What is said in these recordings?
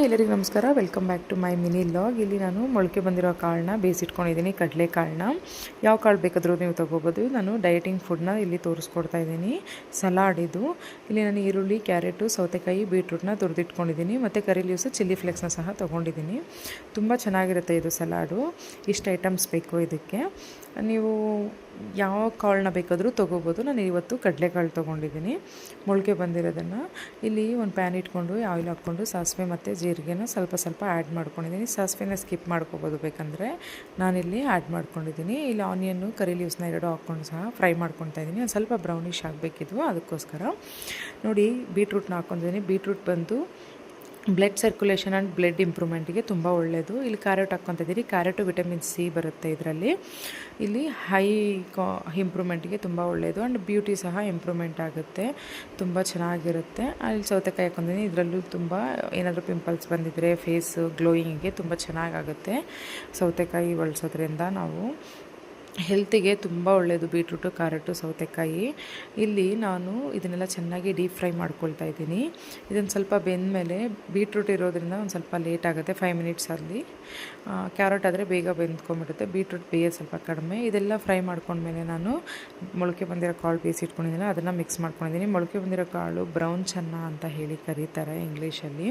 ಎಲ್ಲರಿಗೂ ನಮಸ್ಕಾರ. Welcome back to my mini vlog. ಇಲ್ಲಿ ನಾನು ಮೊಳಕೆ ಬಂದಿರೋ ಕಾಳನ್ನ ಬೇಯಿಸಿಟ್ಕೊಂಡಿದ್ದೀನಿ, ಕಡಲೆ ಕಾಳನ್ನ. ಯಾವ ಕಾಳು ಬೇಕಾದರೂ ನೀವು ತೊಗೋಬೋದು. ನಾನು ಡಯಟಿಂಗ್ ಫುಡ್ನ ಇಲ್ಲಿ ತೋರಿಸ್ಕೊಡ್ತಾ ಇದ್ದೀನಿ. ಸಲಾಡ್ ಇದು. ಇಲ್ಲಿ ನಾನು ಈರುಳ್ಳಿ, ಕ್ಯಾರೆಟು, ಸೌತೆಕಾಯಿ, ಬೀಟ್ರೂಟ್ನ ತುರಿದಿಟ್ಕೊಂಡಿದ್ದೀನಿ. ಮತ್ತು ಕರಿ ಲೀವ್ಸು, ಚಿಲ್ಲಿ ಫ್ಲೇಕ್ಸ್ನ ಸಹ ತೊಗೊಂಡಿದ್ದೀನಿ. ತುಂಬ ಚೆನ್ನಾಗಿರುತ್ತೆ ಇದು ಸಲಾಡು. ಇಷ್ಟು ಐಟಮ್ಸ್ ಬೇಕು ಇದಕ್ಕೆ. ನೀವು ಯಾವ ಕಾಳನ್ನ ಬೇಕಾದರೂ ತೊಗೋಬೋದು. ನಾನು ಇವತ್ತು ಕಡಲೆಕಾಳು ತೊಗೊಂಡಿದ್ದೀನಿ, ಮೊಳಕೆ ಬಂದಿರೋದನ್ನು. ಇಲ್ಲಿ ಒಂದು ಪ್ಯಾನ್ ಇಟ್ಕೊಂಡು ಆಯಿಲ್ ಹಾಕ್ಕೊಂಡು ಸಾಸಿವೆ ಮತ್ತು ಜೀರಿಗೆನ ಸ್ವಲ್ಪ ಸ್ವಲ್ಪ ಆ್ಯಡ್ ಮಾಡ್ಕೊಂಡಿದ್ದೀನಿ. ಸಾಸಿವೆನ ಸ್ಕಿಪ್ ಮಾಡ್ಕೋಬೋದು ಬೇಕಂದರೆ. ನಾನಿಲ್ಲಿ ಆ್ಯಡ್ ಮಾಡ್ಕೊಂಡಿದ್ದೀನಿ. ಇಲ್ಲಿ ಆನಿಯನ್ನು, ಕರಿ ಲೀವ್ಸ್ನ ಎರಡು ಹಾಕ್ಕೊಂಡು ಸಹ ಫ್ರೈ ಮಾಡ್ಕೊತಾ ಇದ್ದೀನಿ. ಒಂದು ಸ್ವಲ್ಪ ಬ್ರೌನಿಷ್ ಆಗಬೇಕಿದ್ವು, ಅದಕ್ಕೋಸ್ಕರ. ನೋಡಿ, ಬೀಟ್ರೂಟ್ನ ಹಾಕ್ಕೊಂಡಿದ್ದೀನಿ. ಬೀಟ್ರೂಟ್ ಬಂದು ಬ್ಲಡ್ ಸರ್ಕ್ಯುಲೇಷನ್ ಆ್ಯಂಡ್ ಬ್ಲಡ್ ಇಂಪ್ರೂವ್ಮೆಂಟಿಗೆ ತುಂಬ ಒಳ್ಳೆಯದು. ಇಲ್ಲಿ ಕ್ಯಾರೆಟ್ ಹಾಕ್ಕೊತಾ ಇದ್ದೀರಿ. ಕ್ಯಾರೆಟು ವಿಟಮಿನ್ ಸಿ ಬರುತ್ತೆ ಇದರಲ್ಲಿ. ಇಲ್ಲಿ ಇಂಪ್ರೂವ್ಮೆಂಟಿಗೆ ತುಂಬ ಒಳ್ಳೆಯದು. ಆ್ಯಂಡ್ ಬ್ಯೂಟಿ ಸಹ ಇಂಪ್ರೂವ್ಮೆಂಟ್ ಆಗುತ್ತೆ, ತುಂಬ ಚೆನ್ನಾಗಿರುತ್ತೆ. ಅಲ್ಲಿ ಸೌತೆಕಾಯಿ ಹಾಕ್ಕೊಂಡಿದ್ದೀನಿ. ಇದರಲ್ಲೂ ತುಂಬ ಏನಾದರೂ ಪಿಂಪಲ್ಸ್ ಬಂದಿದ್ದರೆ ಫೇಸ್ ಗ್ಲೋಯಿಂಗಿಗೆ ತುಂಬ ಚೆನ್ನಾಗಾಗುತ್ತೆ ಸೌತೆಕಾಯಿ ಬಳಸೋದ್ರಿಂದ. ನಾವು ಹೆಲ್ತಿಗೆ ತುಂಬ ಒಳ್ಳೆಯದು ಬೀಟ್ರೂಟು, ಕ್ಯಾರೆಟು, ಸೌತೆಕಾಯಿ. ಇಲ್ಲಿ ನಾನು ಇದನ್ನೆಲ್ಲ ಚೆನ್ನಾಗಿ ಡೀಪ್ ಫ್ರೈ ಮಾಡ್ಕೊಳ್ತಾ ಇದ್ದೀನಿ. ಇದನ್ನು ಸ್ವಲ್ಪ ಬೆಂದಮೇಲೆ, ಬೀಟ್ರೂಟ್ ಇರೋದ್ರಿಂದ ಒಂದು ಸ್ವಲ್ಪ ಲೇಟ್ ಆಗುತ್ತೆ, 5 ಮಿನಿಟ್ಸಲ್ಲಿ. ಕ್ಯಾರೆಟ್ ಆದರೆ ಬೇಗ ಬೆಂದ್ಕೊಂಡ್ಬಿಡುತ್ತೆ, ಬೀಟ್ರೂಟ್ ಬೇಯೋದು ಸ್ವಲ್ಪ ಕಡಿಮೆ. ಇದೆಲ್ಲ ಫ್ರೈ ಮಾಡ್ಕೊಂಡ್ಮೇಲೆ ನಾನು ಮೊಳಕೆ ಬಂದಿರೋ ಕಾಳು ಬೇಯಿಸಿಟ್ಕೊಂಡಿದ್ದೀನಿ, ಅದನ್ನು ಮಿಕ್ಸ್ ಮಾಡ್ಕೊಂಡಿದ್ದೀನಿ. ಮೊಳಕೆ ಬಂದಿರೋ ಕಾಳು ಬ್ರೌನ್ ಚೆನ್ನ ಅಂತ ಹೇಳಿ ಕರೀತಾರೆ ಇಂಗ್ಲೀಷಲ್ಲಿ.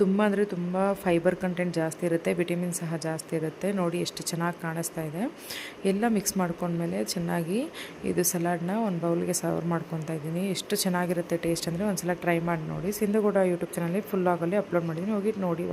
ತುಂಬ ಅಂದರೆ ತುಂಬ ಫೈಬರ್ ಕಂಟೆಂಟ್ ಜಾಸ್ತಿ ಇರುತ್ತೆ, ವಿಟಮಿನ್ ಸಹ ಜಾಸ್ತಿ ಇರುತ್ತೆ. ನೋಡಿ ಎಷ್ಟು ಚೆನ್ನಾಗಿ ಕಾಣಿಸ್ತಾ ಇದೆ. ಎಲ್ಲ ಮಿಕ್ಸ್ ಮಾಡ್ಕೊಂಡ್ಮೇಲೆ ಚೆನ್ನಾಗಿ ಇದು ಸಲಾಡ್ನ ಒಂದು ಬೌಲ್ಗೆ ಸರ್ವ್ ಮಾಡ್ಕೊತಾ ಇದ್ದೀನಿ. ಎಷ್ಟು ಚೆನ್ನಾಗಿರುತ್ತೆ ಟೇಸ್ಟ್ ಅಂದರೆ ಒಂದ್ಸಲ ಟ್ರೈ ಮಾಡಿ ನೋಡಿ. ಸಿಂಧುಗೌಡ ಯೂಟ್ಯೂಬ್ ಚಾನಲಲ್ಲಿ ಫುಲ್ ಆಗಲ್ಲಿ ಅಪ್ಲೋಡ್ ಮಾಡಿದ್ದೀನಿ, ಹೋಗಿ ನೋಡಿ.